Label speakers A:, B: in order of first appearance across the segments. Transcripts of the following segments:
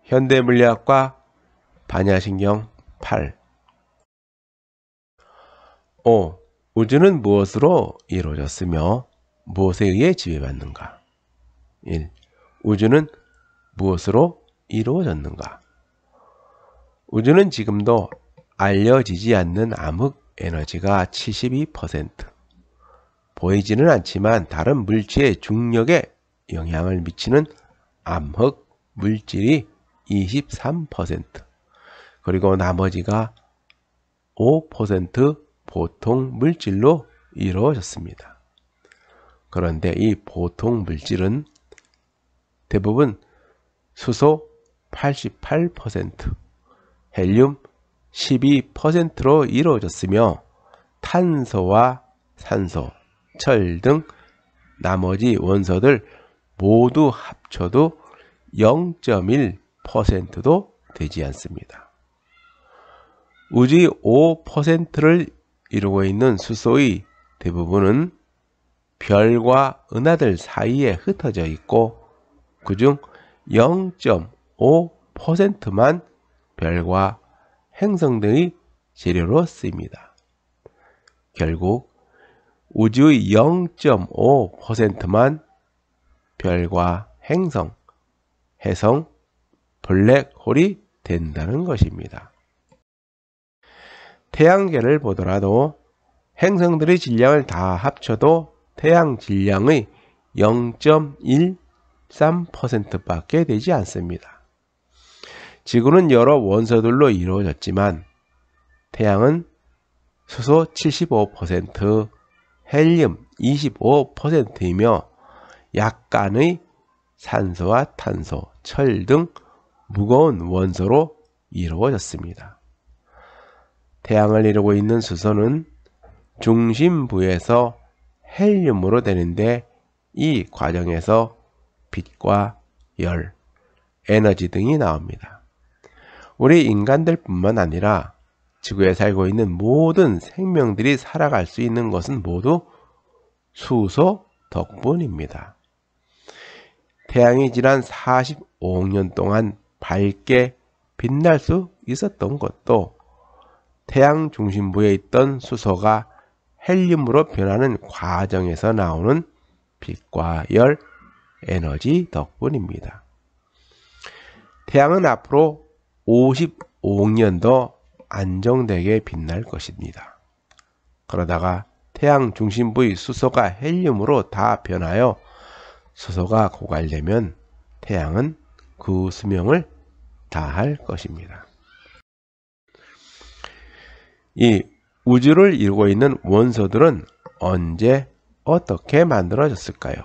A: 현대물리학과 반야신경 8. 5. 우주는 무엇으로 이루어졌으며 무엇에 의해 지배받는가? 1. 우주는 무엇으로 이루어졌는가? 우주는 지금도 알려지지 않는 암흑 에너지가 72%, 보이지는 않지만 다른 물질의 중력에 영향을 미치는 암흑 물질이 23%, 그리고 나머지가 5% 보통 물질로 이루어졌습니다. 그런데 이 보통 물질은 대부분 수소 88%, 헬륨 12%로 이루어졌으며 탄소와 산소, 철 등 나머지 원소들 모두 합쳐도 0.1%도 되지 않습니다. 우주의 5%를 이루고 있는 수소의 대부분은 별과 은하들 사이에 흩어져 있고 그중 0.5%만 별과 행성 등의 재료로 쓰입니다. 결국 우주의 0.5%만 별과 행성, 해성, 블랙홀이 된다는 것입니다. 태양계를 보더라도 행성들의 질량을 다 합쳐도 태양 질량의 0.13%밖에 되지 않습니다. 지구는 여러 원소들로 이루어졌지만 태양은 수소 75%, 헬륨 25%이며 약간의 산소와 탄소, 철 등 무거운 원소로 이루어졌습니다. 태양을 이루고 있는 수소는 중심부에서 헬륨으로 되는데 이 과정에서 빛과 열, 에너지 등이 나옵니다. 우리 인간들 뿐만 아니라 지구에 살고 있는 모든 생명들이 살아갈 수 있는 것은 모두 수소 덕분입니다. 태양이 지난 45억 년 동안 밝게 빛날 수 있었던 것도 태양 중심부에 있던 수소가 헬륨으로 변하는 과정에서 나오는 빛과 열, 에너지 덕분입니다. 태양은 앞으로 55억 년 더 안정되게 빛날 것입니다. 그러다가 태양 중심부의 수소가 헬륨으로 다 변하여 수소가 고갈되면 태양은 그 수명을 다할 것입니다. 이 우주를 이루고 있는 원소들은 언제 어떻게 만들어졌을까요?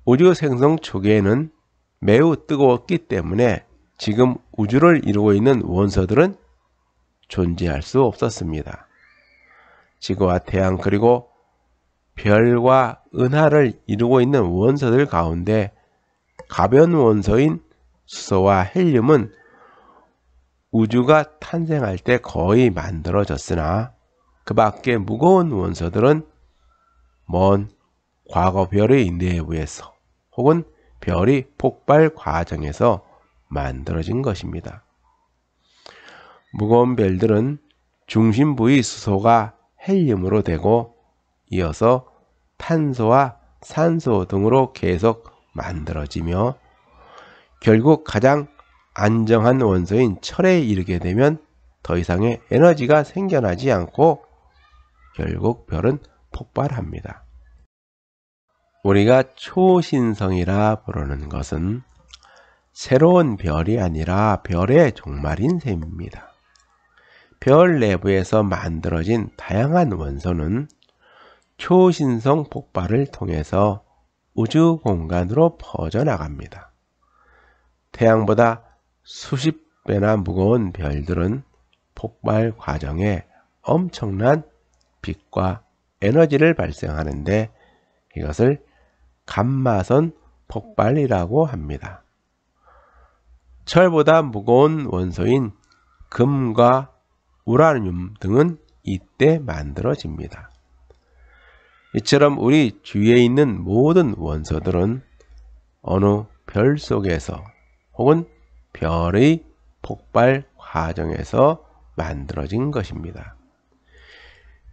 A: 우주 생성 초기에는 매우 뜨거웠기 때문에 지금 우주를 이루고 있는 원소들은 존재할 수 없었습니다. 지구와 태양 그리고 별과 은하를 이루고 있는 원소들 가운데 가변 원소인 수소와 헬륨은 우주가 탄생할 때 거의 만들어졌으나 그 밖에 무거운 원소들은 먼 과거 별의 내부에서 혹은 별이 폭발 과정에서 만들어진 것입니다. 무거운 별들은 중심부의 수소가 헬륨으로 되고 이어서 탄소와 산소 등으로 계속 만들어지며 결국 가장 안정한 원소인 철에 이르게 되면 더 이상의 에너지가 생겨나지 않고 결국 별은 폭발합니다. 우리가 초신성이라 부르는 것은 새로운 별이 아니라 별의 종말인 셈입니다. 별 내부에서 만들어진 다양한 원소는 초신성 폭발을 통해서 우주 공간으로 퍼져나갑니다. 태양보다 수십 배나 무거운 별들은 폭발 과정에 엄청난 빛과 에너지를 발생하는데 이것을 감마선 폭발이라고 합니다. 철보다 무거운 원소인 금과 우라늄 등은 이때 만들어집니다. 이처럼 우리 주위에 있는 모든 원소들은 어느 별 속에서 혹은 별의 폭발 과정에서 만들어진 것입니다.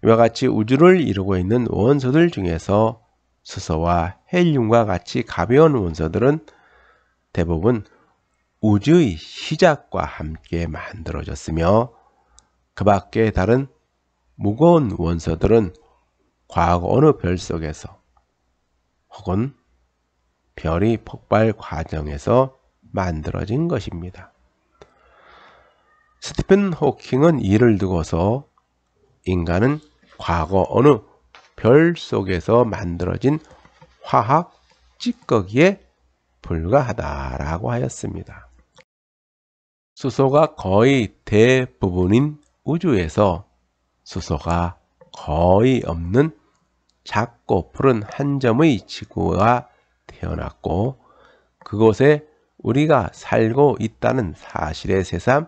A: 이와 같이 우주를 이루고 있는 원소들 중에서 수소와 헬륨과 같이 가벼운 원소들은 대부분 우주의 시작과 함께 만들어졌으며, 그 밖에 다른 무거운 원소들은 과거 어느 별 속에서 혹은 별의 폭발 과정에서 만들어진 것입니다. 스티븐 호킹은 이를 두고서 인간은 과거 어느 별 속에서 만들어진 화학 찌꺼기에 불과하다라고 하였습니다. 수소가 거의 대부분인 우주에서 수소가 거의 없는 작고 푸른 한 점의 지구가 태어났고, 그곳에 우리가 살고 있다는 사실의 새삼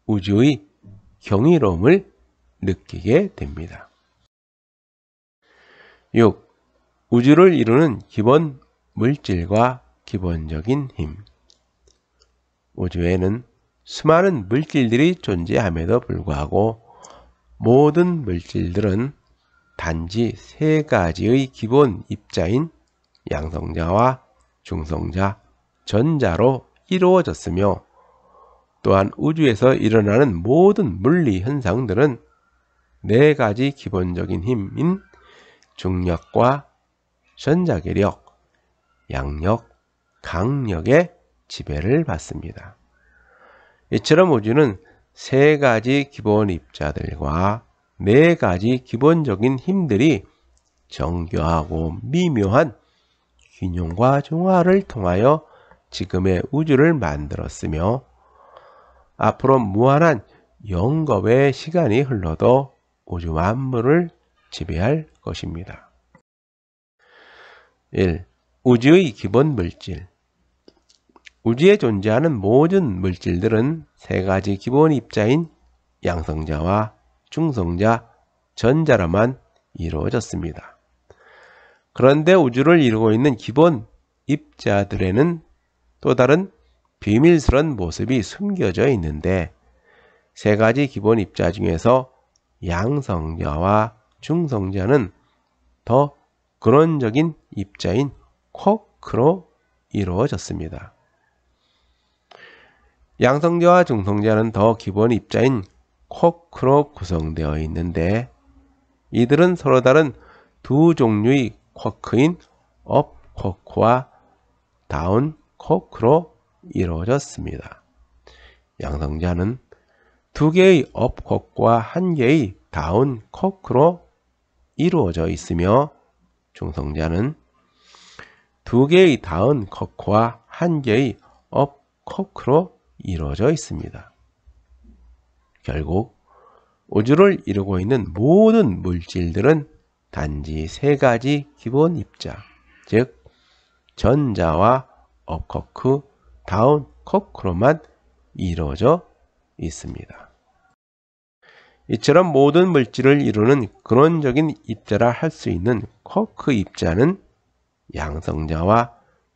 A: 우주의 경이로움을 느끼게 됩니다. 6. 우주를 이루는 기본 물질과 기본적인 힘. 우주에는 수많은 물질들이 존재함에도 불구하고 모든 물질들은 단지 세 가지의 기본 입자인 양성자와 중성자, 전자로 이루어졌으며, 또한 우주에서 일어나는 모든 물리 현상들은 네 가지 기본적인 힘인 중력과 전자계력, 양력, 강력의 지배를 받습니다. 이처럼 우주는 세 가지 기본 입자들과 네 가지 기본적인 힘들이 정교하고 미묘한 균형과 중화를 통하여 지금의 우주를 만들었으며, 앞으로 무한한 영겁의 시간이 흘러도 우주 만물을 지배할 것입니다. 1. 우주의 기본 물질. 우주에 존재하는 모든 물질들은 세 가지 기본 입자인 양성자와 중성자, 전자로만 이루어졌습니다. 그런데 우주를 이루고 있는 기본 입자들에는 또 다른 비밀스러운 모습이 숨겨져 있는데, 세 가지 기본 입자 중에서 양성자와 중성자는 더 근원적인 입자인 쿼크로 이루어졌습니다. 양성자와 중성자는 더 기본 입자인 쿼크로 구성되어 있는데, 이들은 서로 다른 두 종류의 쿼크인 업 쿼크와 다운 쿼크로 이루어졌습니다. 양성자는 두 개의 업 쿼크와 한 개의 다운 쿼크로 이루어져 있으며, 중성자는 두 개의 다운 쿼크와 한 개의 업 쿼크로 이루어져 있습니다. 결국 우주를 이루고 있는 모든 물질들은 단지 세 가지 기본 입자, 즉 전자와 업 쿼크, 다운 쿼크로만 이루어져 있습니다. 이처럼 모든 물질을 이루는 근원적인 입자라 할 수 있는 쿼크 입자는 양성자와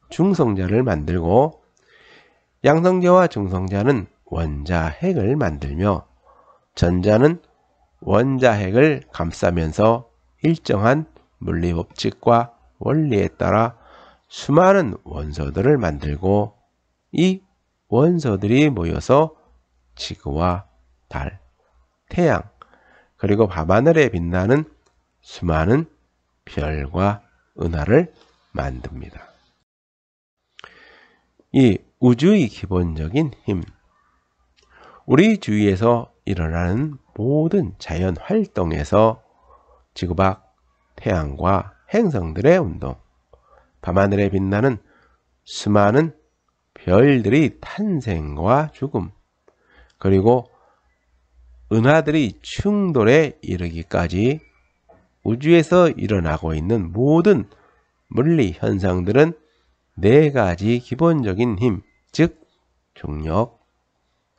A: 중성자를 만들고, 양성자와 중성자는 원자핵을 만들며, 전자는 원자핵을 감싸면서 일정한 물리법칙과 원리에 따라 수많은 원소들을 만들고, 이 원소들이 모여서 지구와 달, 태양, 그리고 밤하늘에 빛나는 수많은 별과 은하를 만듭니다. 이 우주의 기본적인 힘. 우리 주위에서 일어나는 모든 자연 활동에서 지구 밖 태양과 행성들의 운동, 밤하늘에 빛나는 수많은 별들의 탄생과 죽음, 그리고 은하들이 충돌에 이르기까지 우주에서 일어나고 있는 모든 물리 현상들은 네 가지 기본적인 힘, 즉 중력,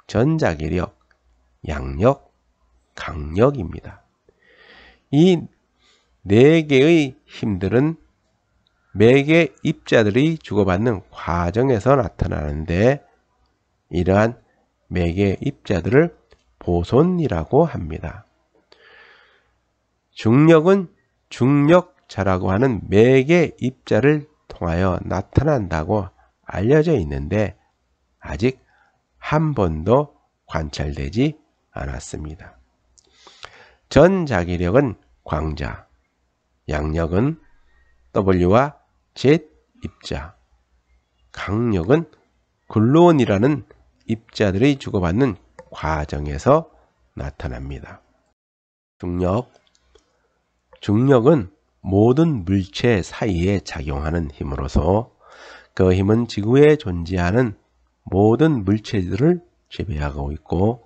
A: 전자계력, 양력, 강력입니다. 이 네 개의 힘들은 매개 입자들이 주고받는 과정에서 나타나는데 이러한 매개 입자들을 보손이라고 합니다. 중력은 중력자라고 하는 매개 입자를 통하여 나타난다고 알려져 있는데 아직 한 번도 관찰되지 않았습니다. 전자기력은 광자, 양력은 W와 Z 입자, 강력은 글루온이라는 입자들이 주고받는 과정에서 나타납니다. 중력은 모든 물체 사이에 작용하는 힘으로서 그 힘은 지구에 존재하는 모든 물체들을 지배하고 있고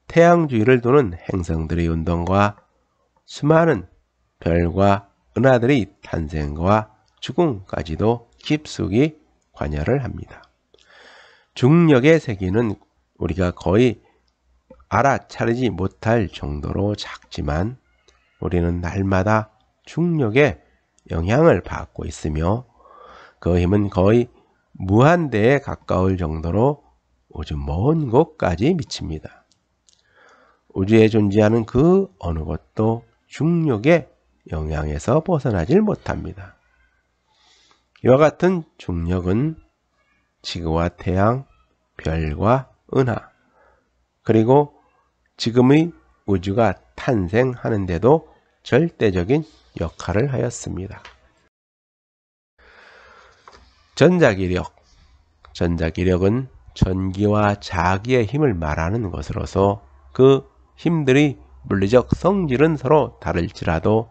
A: 태양 주위를 도는 행성들의 운동과 수많은 별과 은하들의 탄생과 죽음까지도 깊숙이 관여를 합니다. 중력의 세계는 우리가 거의 알아차리지 못할 정도로 작지만 우리는 날마다 중력의 영향을 받고 있으며 그 힘은 거의 무한대에 가까울 정도로 우주 먼 곳까지 미칩니다. 우주에 존재하는 그 어느 것도 중력의 영향에서 벗어나질 못합니다. 이와 같은 중력은 지구와 태양, 별과 은하, 그리고 지금의 우주가 탄생하는데도 절대적인 역할을 하였습니다. 전자기력은 전기와 자기의 힘을 말하는 것으로서 그 힘들이 물리적 성질은 서로 다를지라도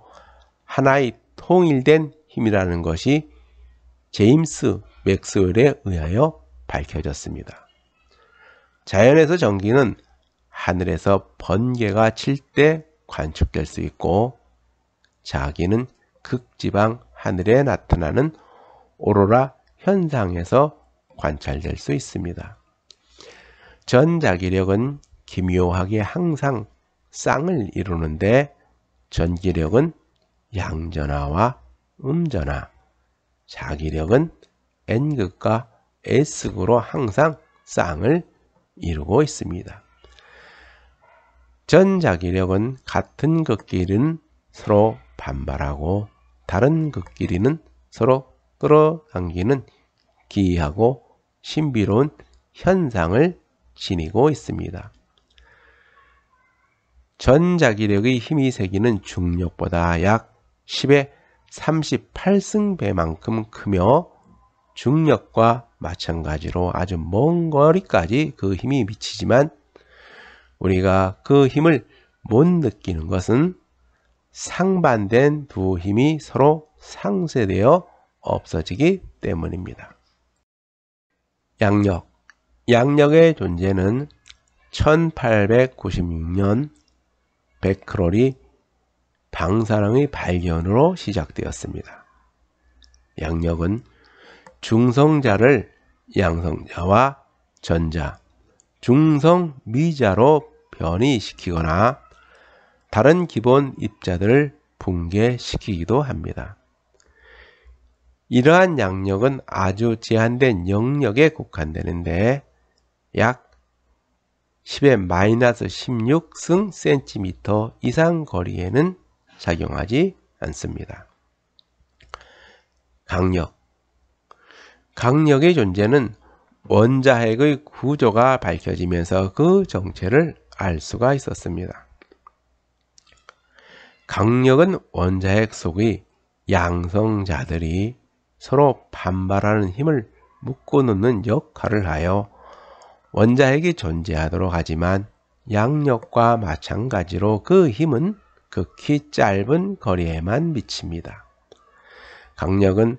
A: 하나의 통일된 힘이라는 것이 제임스 맥스웰에 의하여 밝혀졌습니다. 자연에서 전기는 하늘에서 번개가 칠 때 관측될 수 있고 자기는 극지방 하늘에 나타나는 오로라 현상에서 관찰될 수 있습니다. 전자기력은 기묘하게 항상 쌍을 이루는데 전기력은 양전하와 음전하, 자기력은 N극과 S극으로 항상 쌍을 이루고 있습니다. 전자기력은 같은 극끼리는 서로 반발하고 다른 극끼리는 서로 끌어당기는 기이하고 신비로운 현상을 지니고 있습니다. 전자기력의 힘이 세기는 중력보다 약 10의 38승배만큼 크며 중력과 마찬가지로 아주 먼 거리까지 그 힘이 미치지만 우리가 그 힘을 못 느끼는 것은 상반된 두 힘이 서로 상쇄되어 없어지기 때문입니다. 양력의 존재는 1896년 베크럴이 방사능의 발견으로 시작되었습니다. 양력은 중성자를 양성자와 전자, 중성미자로 변이시키거나 다른 기본 입자들을 붕괴시키기도 합니다. 이러한 양력은 아주 제한된 영역에 국한되는데 약 10-16승 cm 이상 거리에는 작용하지 않습니다. 강력의 존재는 원자핵의 구조가 밝혀지면서 그 정체를 알 수가 있었습니다. 강력은 원자핵 속의 양성자들이 서로 반발하는 힘을 묶어놓는 역할을 하여 원자핵이 존재하도록 하지만 양력과 마찬가지로 그 힘은 극히 짧은 거리에만 미칩니다. 강력은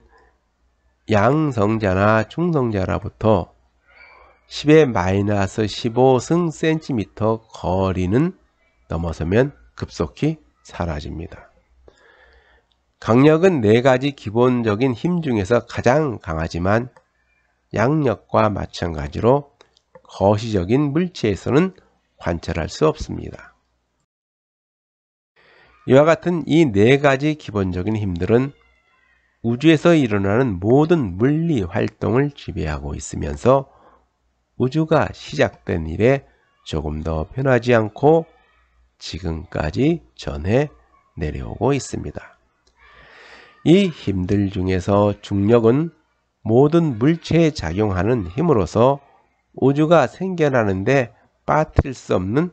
A: 양성자나 중성자로부터 10-15승 cm 거리는 넘어서면 급속히 사라집니다. 강력은 4가지 기본적인 힘 중에서 가장 강하지만 양력과 마찬가지로 거시적인 물체에서는 관찰할 수 없습니다. 이와 같은 이 4가지 기본적인 힘들은 우주에서 일어나는 모든 물리 활동을 지배하고 있으면서 우주가 시작된 이래 조금 더 변하지 않고 지금까지 전해 내려오고 있습니다. 이 힘들 중에서 중력은 모든 물체에 작용하는 힘으로서 우주가 생겨나는데 빠뜨릴 수 없는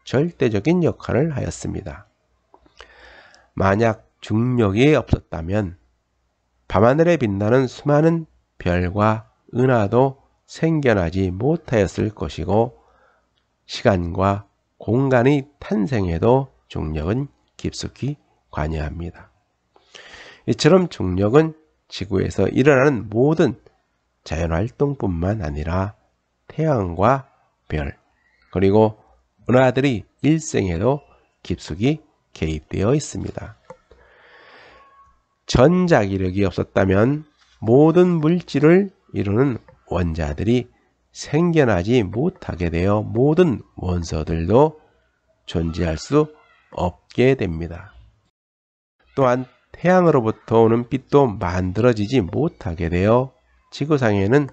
A: 절대적인 역할을 하였습니다. 만약 중력이 없었다면 밤하늘에 빛나는 수많은 별과 은하도 생겨나지 못하였을 것이고 시간과 공간의 탄생에도 중력은 깊숙이 관여합니다. 이처럼 중력은 지구에서 일어나는 모든 자연활동뿐만 아니라 태양과 별 그리고 은하들의 일생에도 깊숙이 개입되어 있습니다. 전자기력이 없었다면 모든 물질을 이루는 원자들이 생겨나지 못하게 되어 모든 원소들도 존재할 수 없게 됩니다. 또한 태양으로부터 오는 빛도 만들어지지 못하게 되어 지구상에는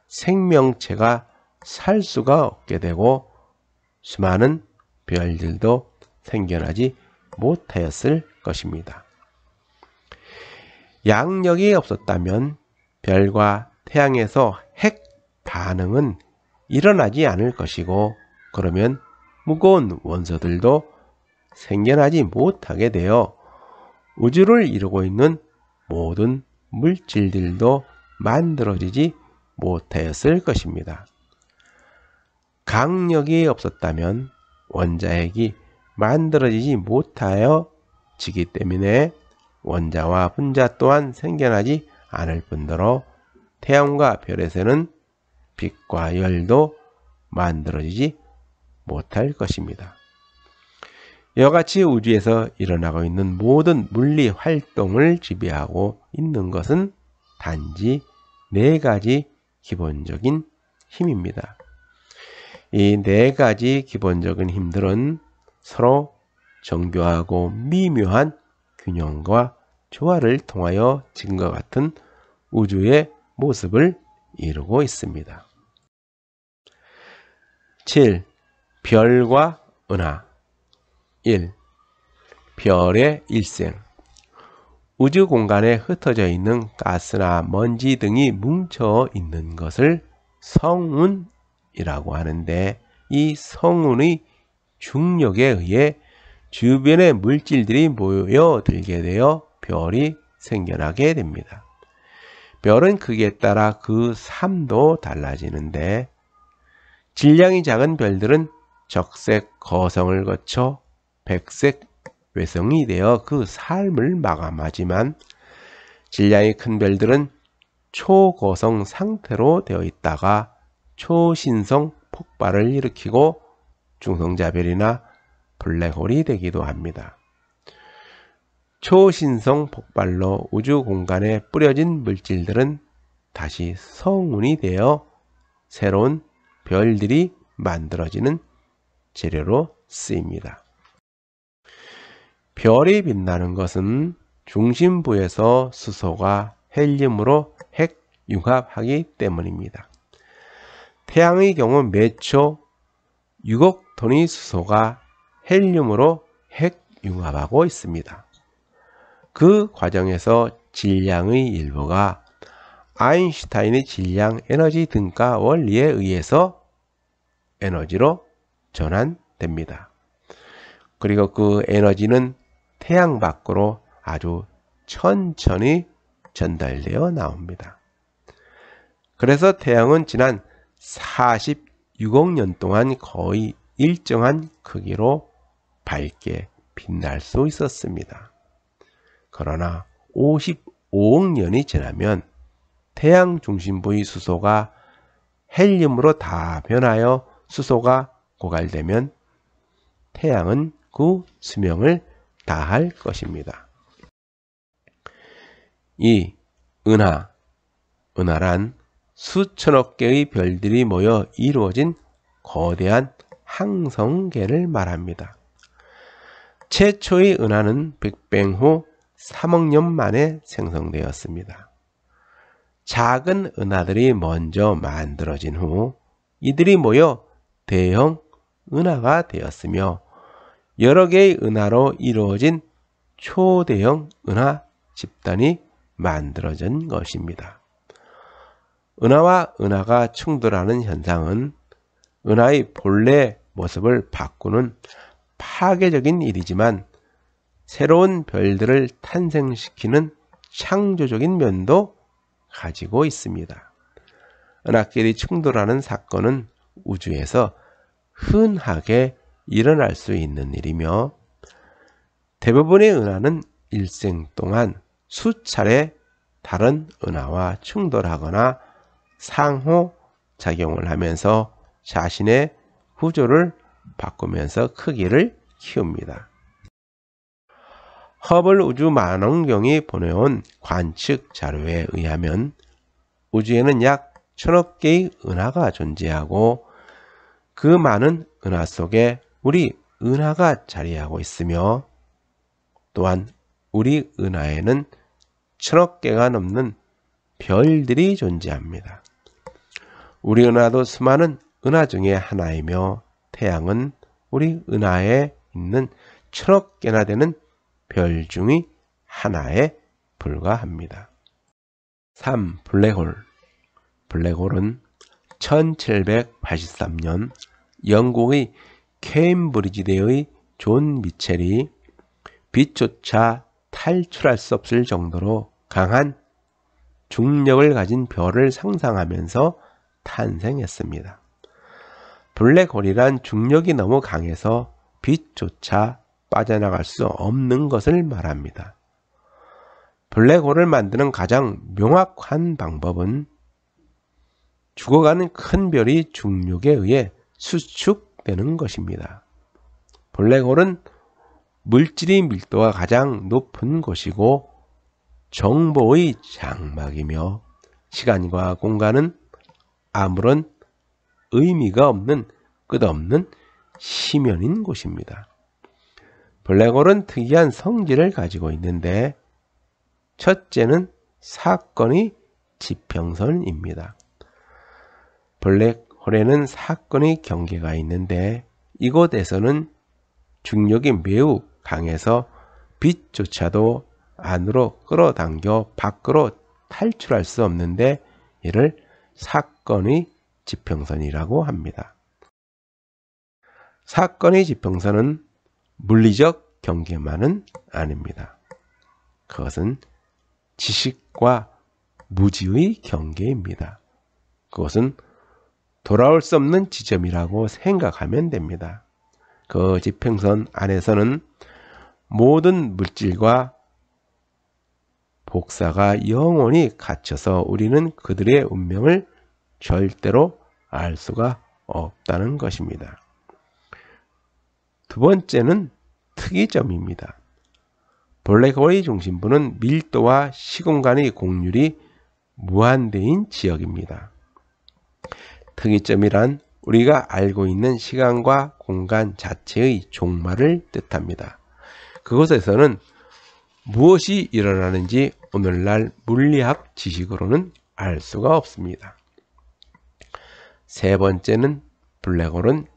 A: 생명체가 살 수가 없게 되고 수많은 별들도 생겨나지 못하였을 것입니다. 양력이 없었다면 별과 태양에서 핵 반응은 일어나지 않을 것이고 그러면 무거운 원소들도 생겨나지 못하게 되어 우주를 이루고 있는 모든 물질들도 만들어지지 못하였을 것입니다. 강력이 없었다면 원자핵이 만들어지지 못하여지기 때문에 원자와 분자 또한 생겨나지 않을 뿐더러 태양과 별에서는 빛과 열도 만들어지지 못할 것입니다. 이와 같이 우주에서 일어나고 있는 모든 물리 활동을 지배하고 있는 것은 단지 4가지 기본적인 힘입니다. 이 4가지 기본적인 힘들은 서로 정교하고 미묘한 균형과 조화를 통하여 지금과 같은 우주의 모습을 이루고 있습니다. 7. 별과 은하. 1. 별의 일생. 우주 공간에 흩어져 있는 가스나 먼지 등이 뭉쳐 있는 것을 성운이라고 하는데 이 성운의 중력에 의해 주변의 물질들이 모여들게 되어 별이 생겨나게 됩니다. 별은 크기에 따라 그 삶도 달라지는데 질량이 작은 별들은 적색 거성을 거쳐 백색 외성이 되어 그 삶을 마감하지만 질량이 큰 별들은 초거성 상태로 되어 있다가 초신성 폭발을 일으키고 중성자별이나 블랙홀이 되기도 합니다. 초신성 폭발로 우주 공간에 뿌려진 물질들은 다시 성운이 되어 새로운 별들이 만들어지는 재료로 쓰입니다. 별이 빛나는 것은 중심부에서 수소가 헬륨으로 핵융합하기 때문입니다. 태양의 경우 매초 6억 톤의 수소가 헬륨으로 핵융합하고 있습니다. 그 과정에서 질량의 일부가 아인슈타인의 질량 에너지 등가 원리에 의해서 에너지로 전환됩니다. 그리고 그 에너지는 태양 밖으로 아주 천천히 전달되어 나옵니다. 그래서 태양은 지난 46억 년 동안 거의 일정한 크기로 밝게 빛날 수 있었습니다. 그러나 55억 년이 지나면 태양 중심부의 수소가 헬륨으로 다 변하여 수소가 고갈되면 태양은 그 수명을 다할 것입니다. 2. 은하. 은하란 수천억 개의 별들이 모여 이루어진 거대한 항성계를 말합니다. 최초의 은하는 빅뱅 후 3억 년 만에 생성되었습니다. 작은 은하들이 먼저 만들어진 후 이들이 모여 대형 은하가 되었으며 여러 개의 은하로 이루어진 초대형 은하 집단이 만들어진 것입니다. 은하와 은하가 충돌하는 현상은 은하의 본래 모습을 바꾸는 파괴적인 일이지만 새로운 별들을 탄생시키는 창조적인 면도 가지고 있습니다. 은하끼리 충돌하는 사건은 우주에서 흔하게 일어날 수 있는 일이며 대부분의 은하는 일생 동안 수차례 다른 은하와 충돌하거나 상호작용을 하면서 자신의 구조를 바꾸면서 크기를 키웁니다. 허블 우주만원경이 보내온 관측 자료에 의하면 우주에는 약 1000억 개의 은하가 존재하고 그 많은 은하 속에 우리 은하가 자리하고 있으며 또한 우리 은하에는 1000억 개가 넘는 별들이 존재합니다. 우리 은하도 수많은 은하 중의 하나이며 태양은 우리 은하에 있는 1000억 개나 되는 별 중의 하나에 불과합니다. 3. 블랙홀. 블랙홀은 1783년 영국의 케임브리지대의 존 미첼이 빛조차 탈출할 수 없을 정도로 강한 중력을 가진 별을 상상하면서 탄생했습니다. 블랙홀이란 중력이 너무 강해서 빛조차 빠져나갈 수 없는 것을 말합니다. 블랙홀을 만드는 가장 명확한 방법은 죽어가는 큰 별이 중력에 의해 수축되는 것입니다. 블랙홀은 물질의 밀도가 가장 높은 곳이고 정보의 장막이며 시간과 공간은 아무런 의미가 없는 끝없는 심연인 곳입니다. 블랙홀은 특이한 성질을 가지고 있는데 첫째는 사건의 지평선입니다. 블랙홀에는 사건의 경계가 있는데 이곳에서는 중력이 매우 강해서 빛조차도 안으로 끌어당겨 밖으로 탈출할 수 없는데 이를 사건의 지평선이라고 합니다. 사건의 지평선은 물리적 경계만은 아닙니다. 그것은 지식과 무지의 경계입니다. 그것은 돌아올 수 없는 지점이라고 생각하면 됩니다. 그 지평선 안에서는 모든 물질과 복사가 영원히 갇혀서 우리는 그들의 운명을 절대로 알 수가 없다는 것입니다. 두 번째는 특이점입니다. 블랙홀의 중심부는 밀도와 시공간의 공률이 무한대인 지역입니다. 특이점이란 우리가 알고 있는 시간과 공간 자체의 종말을 뜻합니다. 그곳에서는 무엇이 일어나는지 오늘날 물리학 지식으로는 알 수가 없습니다. 세 번째는 블랙홀은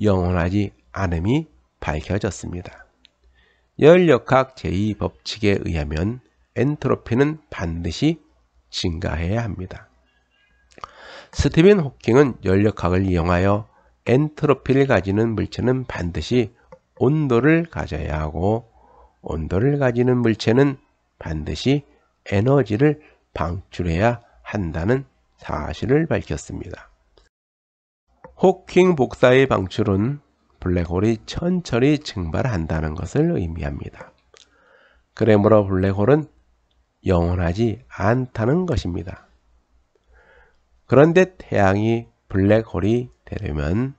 A: 영원하지 않음이 밝혀졌습니다. 열역학 제2법칙에 의하면 엔트로피는 반드시 증가해야 합니다. 스티븐 호킹은 열역학을 이용하여 엔트로피를 가지는 물체는 반드시 온도를 가져야 하고 온도를 가지는 물체는 반드시 에너지를 방출해야 한다는 사실을 밝혔습니다. 호킹 복사의 방출은 블랙홀이 천천히 증발한다는 것을 의미합니다. 그러므로 블랙홀은 영원하지 않다는 것입니다. 그런데 태양이 블랙홀이 되려면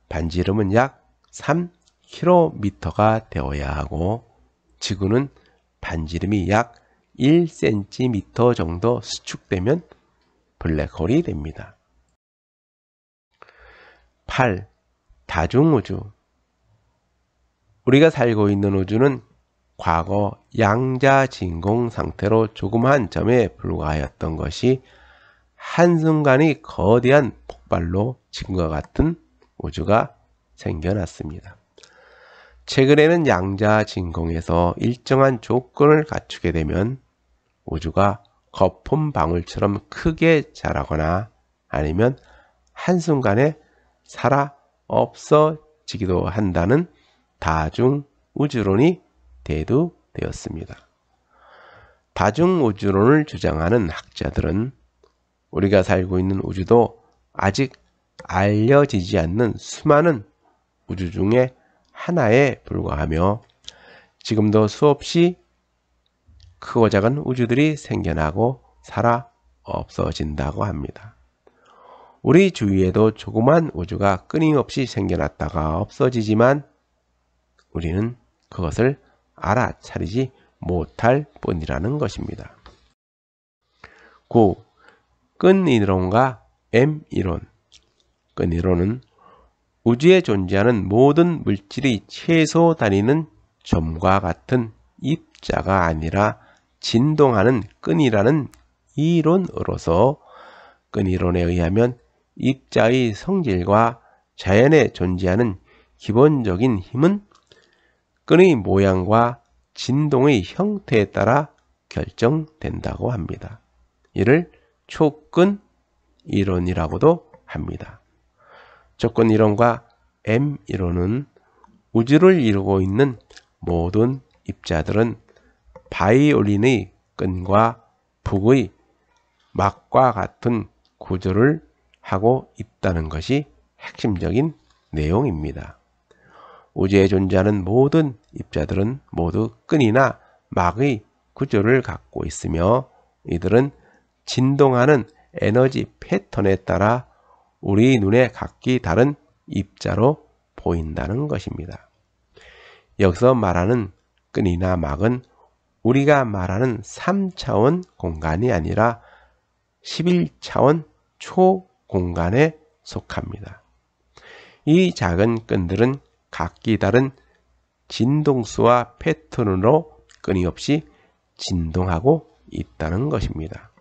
A: 반지름은 약 3km가 되어야 하고 지구는 반지름이 약 1cm 정도 수축되면 블랙홀이 됩니다. 8. 다중우주. 우리가 살고 있는 우주는 과거 양자진공 상태로 조그마한 점에 불과하였던 것이 한순간의 거대한 폭발로 지금과 같은 우주가 생겨났습니다. 최근에는 양자진공에서 일정한 조건을 갖추게 되면 우주가 거품 방울처럼 크게 자라거나 아니면 한순간에 살아 없어지기도 한다는 다중우주론이 대두되었습니다. 다중우주론을 주장하는 학자들은 우리가 살고 있는 우주도 아직 알려지지 않는 수많은 우주 중에 하나에 불과하며 지금도 수없이 크고 작은 우주들이 생겨나고 살아 없어진다고 합니다. 우리 주위에도 조그만 우주가 끊임없이 생겨났다가 없어지지만 우리는 그것을 알아차리지 못할 뿐이라는 것입니다. 9. 끈이론과 M이론. 끈이론은 우주에 존재하는 모든 물질이 최소 다니는 점과 같은 입자가 아니라 진동하는 끈이라는 이론으로서 끈이론에 의하면 입자의 성질과 자연에 존재하는 기본적인 힘은 끈의 모양과 진동의 형태에 따라 결정된다고 합니다. 이를 초끈 이론이라고도 합니다. 초끈 이론과 M 이론은 우주를 이루고 있는 모든 입자들은 바이올린의 끈과 북의 막과 같은 구조를 하고 있다는 것이 핵심적인 내용입니다. 우주에 존재하는 모든 입자들은 모두 끈이나 막의 구조를 갖고 있으며 이들은 진동하는 에너지 패턴에 따라 우리 눈에 각기 다른 입자로 보인다는 것입니다. 여기서 말하는 끈이나 막은 우리가 말하는 3차원 공간이 아니라 11차원 초공간에 속합니다. 이 작은 끈들은 각기 다른 진동수와 패턴으로 끊임없이 진동하고 있다는 것입니다.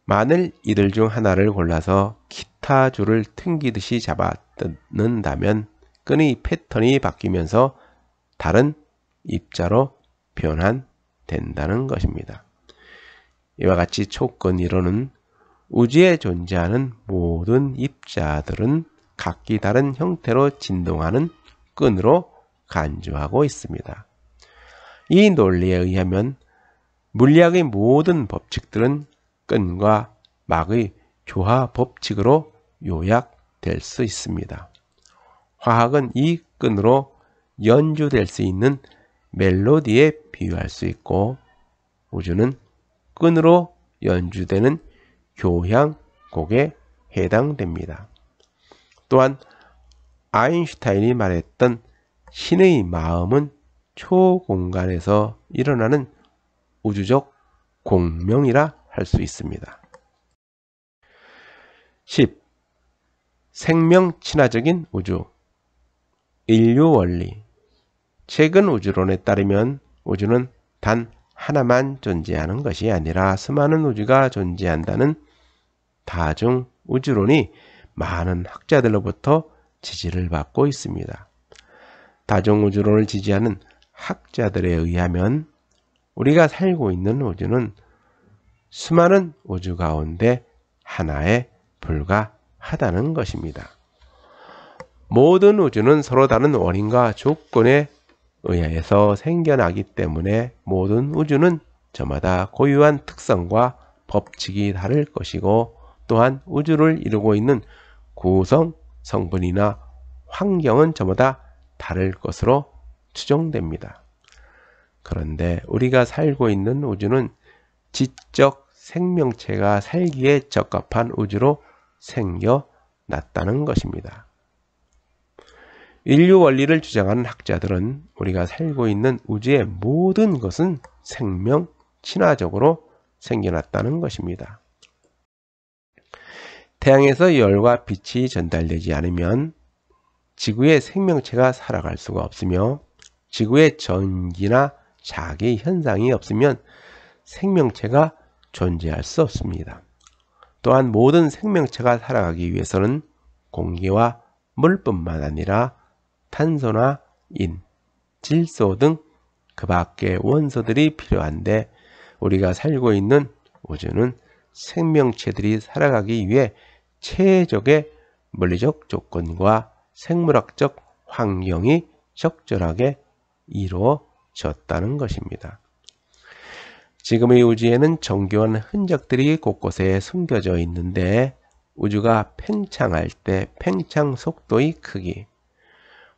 A: 만일 이들 중 하나를 골라서 기타 줄을 튕기듯이 잡아 뜯는다면 끈의 패턴이 바뀌면서 다른 입자로 변환된다는 것입니다. 이와 같이 초끈 이론은 우주에 존재하는 모든 입자들은 각기 다른 형태로 진동하는 끈으로 간주하고 있습니다. 이 논리에 의하면 물리학의 모든 법칙들은 끈과 막의 조화 법칙으로 요약될 수 있습니다. 화학은 이 끈으로 연주될 수 있는 멜로디에 비유할 수 있고 우주는 끈으로 연주되는 교향곡에 해당됩니다. 또한 아인슈타인이 말했던 신의 마음은 초공간에서 일어나는 우주적 공명이라 할 수 있습니다. 10. 생명 친화적인 우주. 인류 원리. 최근 우주론에 따르면 우주는 단 하나만 존재하는 것이 아니라 수많은 우주가 존재한다는 다중 우주론이 많은 학자들로부터 지지를 받고 있습니다. 다중 우주론을 지지하는 학자들에 의하면 우리가 살고 있는 우주는 수많은 우주 가운데 하나에 불과하다는 것입니다. 모든 우주는 서로 다른 원인과 조건에 의해서 생겨나기 때문에 모든 우주는 저마다 고유한 특성과 법칙이 다를 것이고 또한 우주를 이루고 있는 구성 성분이나 환경은 저마다 다를 것으로 추정됩니다. 그런데 우리가 살고 있는 우주는 지적 생명체가 살기에 적합한 우주로 생겨났다는 것입니다. 인류 원리를 주장하는 학자들은 우리가 살고 있는 우주의 모든 것은 생명 친화적으로 생겨났다는 것입니다. 태양에서 열과 빛이 전달되지 않으면 지구의 생명체가 살아갈 수가 없으며 지구에 전기나 자기 현상이 없으면 생명체가 존재할 수 없습니다. 또한 모든 생명체가 살아가기 위해서는 공기와 물뿐만 아니라 탄소나 인, 질소 등 그 밖의 원소들이 필요한데 우리가 살고 있는 우주는 생명체들이 살아가기 위해 최적의 물리적 조건과 생물학적 환경이 적절하게 이루어졌다는 것입니다. 지금의 우주에는 정교한 흔적들이 곳곳에 숨겨져 있는데 우주가 팽창할 때 팽창 속도의 크기,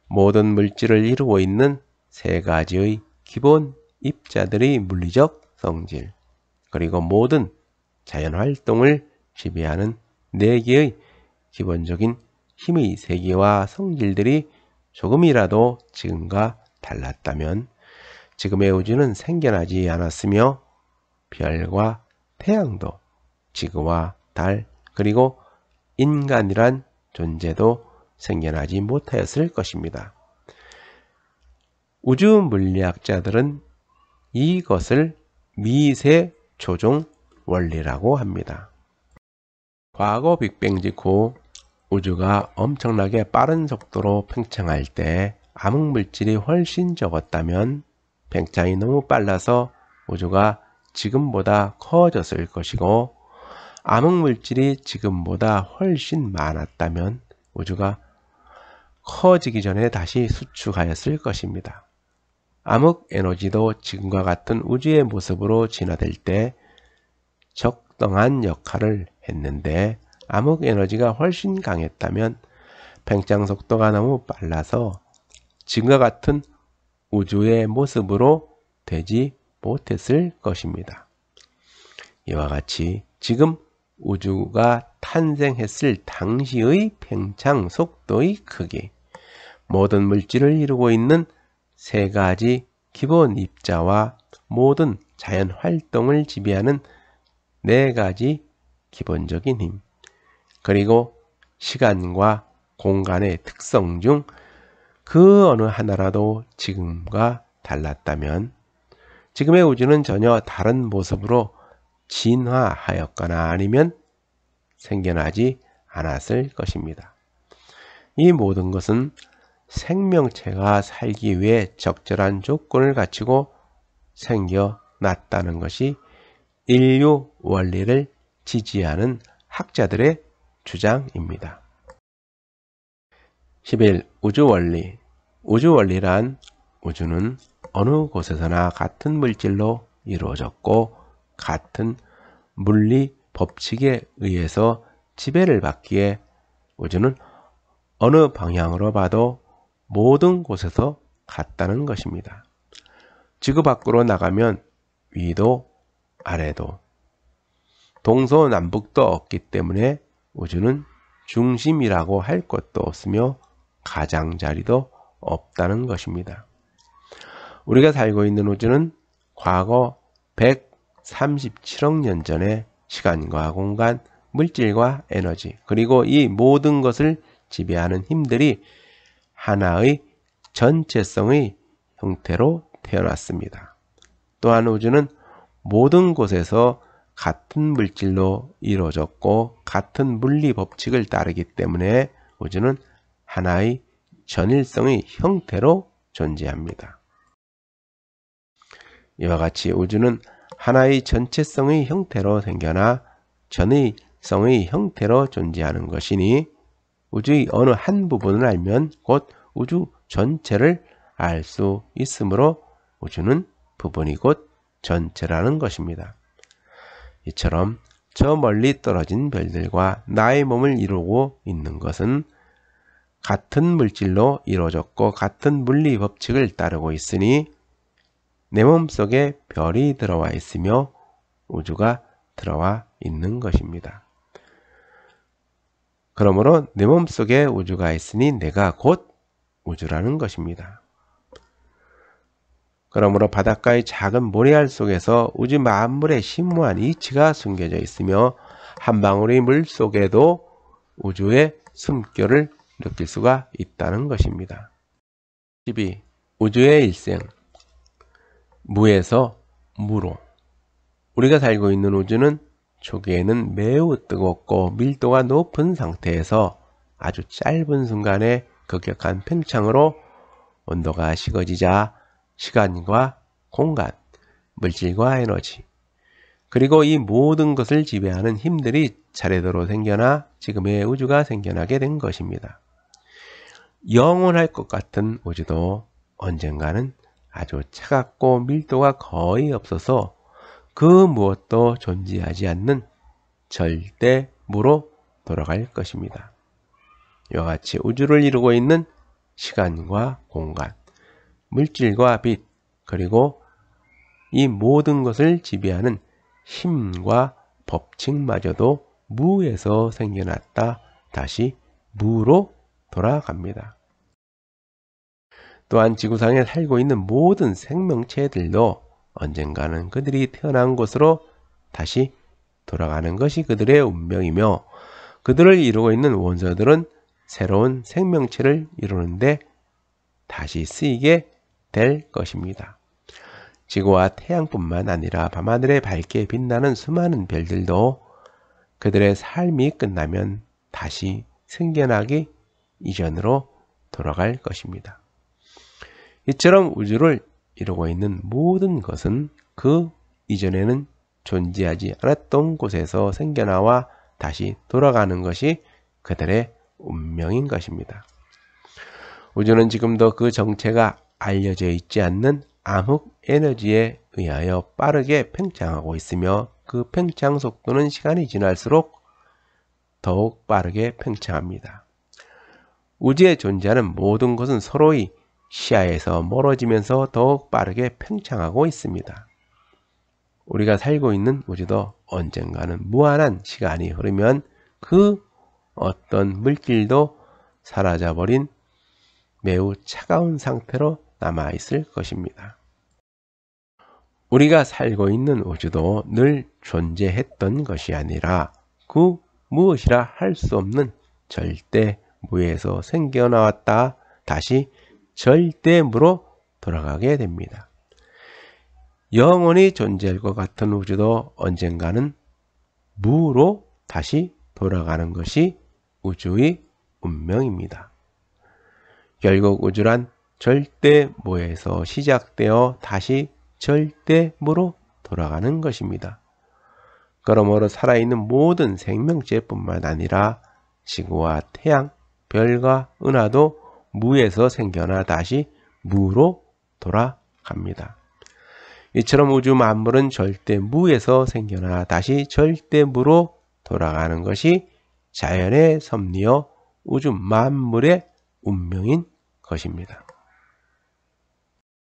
A: 모든 물질을 이루고 있는 세 가지의 기본 입자들의 물리적 성질, 그리고 모든 자연활동을 지배하는 네 개의 기본적인 힘의 세계와 성질들이 조금이라도 지금과 달랐다면 지금의 우주는 생겨나지 않았으며 별과 태양도 지구와 달 그리고 인간이란 존재도 생겨나지 못하였을 것입니다. 우주 물리학자들은 이것을 미세 조종 원리라고 합니다. 과거 빅뱅 직후 우주가 엄청나게 빠른 속도로 팽창할 때 암흑물질이 훨씬 적었다면 팽창이 너무 빨라서 우주가 지금보다 커졌을 것이고 암흑물질이 지금보다 훨씬 많았다면 우주가 커지기 전에 다시 수축하였을 것입니다. 암흑 에너지도 지금과 같은 우주의 모습으로 진화될 때 적당한 역할을 했는데 암흑 에너지가 훨씬 강했다면 팽창 속도가 너무 빨라서 지금과 같은 우주의 모습으로 되지 못했을 것입니다. 이와 같이 지금 우주가 탄생했을 당시의 팽창 속도의 크기, 모든 물질을 이루고 있는 세 가지 기본 입자와 모든 자연 활동을 지배하는 네 가지 기본적인 힘, 그리고 시간과 공간의 특성 중 그 어느 하나라도 지금과 달랐다면 지금의 우주는 전혀 다른 모습으로 진화하였거나 아니면 생겨나지 않았을 것입니다. 이 모든 것은 생명체가 살기 위해 적절한 조건을 갖추고 생겨났다는 것이 인류 원리를 지지하는 학자들의 주장입니다. 11. 우주원리. 우주원리란 우주는 어느 곳에서나 같은 물질로 이루어졌고 같은 물리 법칙에 의해서 지배를 받기에 우주는 어느 방향으로 봐도 모든 곳에서 같다는 것입니다. 지구 밖으로 나가면 위도 아래도 동서남북도 없기 때문에 우주는 중심이라고 할 것도 없으며 가장자리도 없다는 것입니다. 우리가 살고 있는 우주는 과거 137억 년 전에 시간과 공간, 물질과 에너지, 그리고 이 모든 것을 지배하는 힘들이 하나의 전체성의 형태로 태어났습니다. 또한 우주는 모든 곳에서 같은 물질로 이루어졌고 같은 물리 법칙을 따르기 때문에 우주는 하나의 전일성의 형태로 존재합니다. 이와 같이 우주는 하나의 전체성의 형태로 생겨나 전의성의 형태로 존재하는 것이니 우주의 어느 한 부분을 알면 곧 우주 전체를 알 수 있으므로 우주는 부분이 곧 전체라는 것입니다. 이처럼 저 멀리 떨어진 별들과 나의 몸을 이루고 있는 것은 같은 물질로 이루어졌고 같은 물리 법칙을 따르고 있으니 내 몸속에 별이 들어와 있으며 우주가 들어와 있는 것입니다. 그러므로 내 몸속에 우주가 있으니 내가 곧 우주라는 것입니다. 그러므로 바닷가의 작은 모래알 속에서 우주 만물의 심오한 이치가 숨겨져 있으며 한 방울의 물 속에도 우주의 숨결을 느낄 수가 있다는 것입니다. 12. 우주의 일생, 무에서 무로. 우리가 살고 있는 우주는 초기에는 매우 뜨겁고 밀도가 높은 상태에서 아주 짧은 순간에 급격한 팽창으로 온도가 식어지자 시간과 공간, 물질과 에너지, 그리고 이 모든 것을 지배하는 힘들이 차례대로 생겨나 지금의 우주가 생겨나게 된 것입니다. 영원할 것 같은 우주도 언젠가는 아주 차갑고 밀도가 거의 없어서 그 무엇도 존재하지 않는 절대 무로 돌아갈 것입니다. 이와 같이 우주를 이루고 있는 시간과 공간, 물질과 빛, 그리고 이 모든 것을 지배하는 힘과 법칙마저도 무에서 생겨났다 다시 무로 돌아갑니다. 또한 지구상에 살고 있는 모든 생명체들도 언젠가는 그들이 태어난 곳으로 다시 돌아가는 것이 그들의 운명이며, 그들을 이루고 있는 원소들은 새로운 생명체를 이루는데 다시 쓰이게 될 것입니다. 지구와 태양뿐만 아니라 밤하늘에 밝게 빛나는 수많은 별들도 그들의 삶이 끝나면 다시 생겨나기 이전으로 돌아갈 것입니다. 이처럼 우주를 이루고 있는 모든 것은 그 이전에는 존재하지 않았던 곳에서 생겨나와 다시 돌아가는 것이 그들의 운명인 것입니다. 우주는 지금도 그 정체가 알려져 있지 않는 암흑 에너지에 의하여 빠르게 팽창하고 있으며, 그 팽창 속도는 시간이 지날수록 더욱 빠르게 팽창합니다. 우주에 존재하는 모든 것은 서로의 시야에서 멀어지면서 더욱 빠르게 팽창하고 있습니다. 우리가 살고 있는 우주도 언젠가는 무한한 시간이 흐르면 그 어떤 물질도 사라져버린 매우 차가운 상태로 남아있을 것입니다. 우리가 살고 있는 우주도 늘 존재했던 것이 아니라 그 무엇이라 할 수 없는 절대 무에서 생겨나왔다 다시 절대무로 돌아가게 됩니다. 영원히 존재할 것 같은 우주도 언젠가는 무로 다시 돌아가는 것이 우주의 운명입니다. 결국 우주란 절대무에서 시작되어 다시 절대무로 돌아가는 것입니다. 그러므로 살아있는 모든 생명체뿐만 아니라 지구와 태양, 별과 은하도 무에서 생겨나 다시 무로 돌아갑니다. 이처럼 우주 만물은 절대 무에서 생겨나 다시 절대 무로 돌아가는 것이 자연의 섭리여 우주 만물의 운명인 것입니다.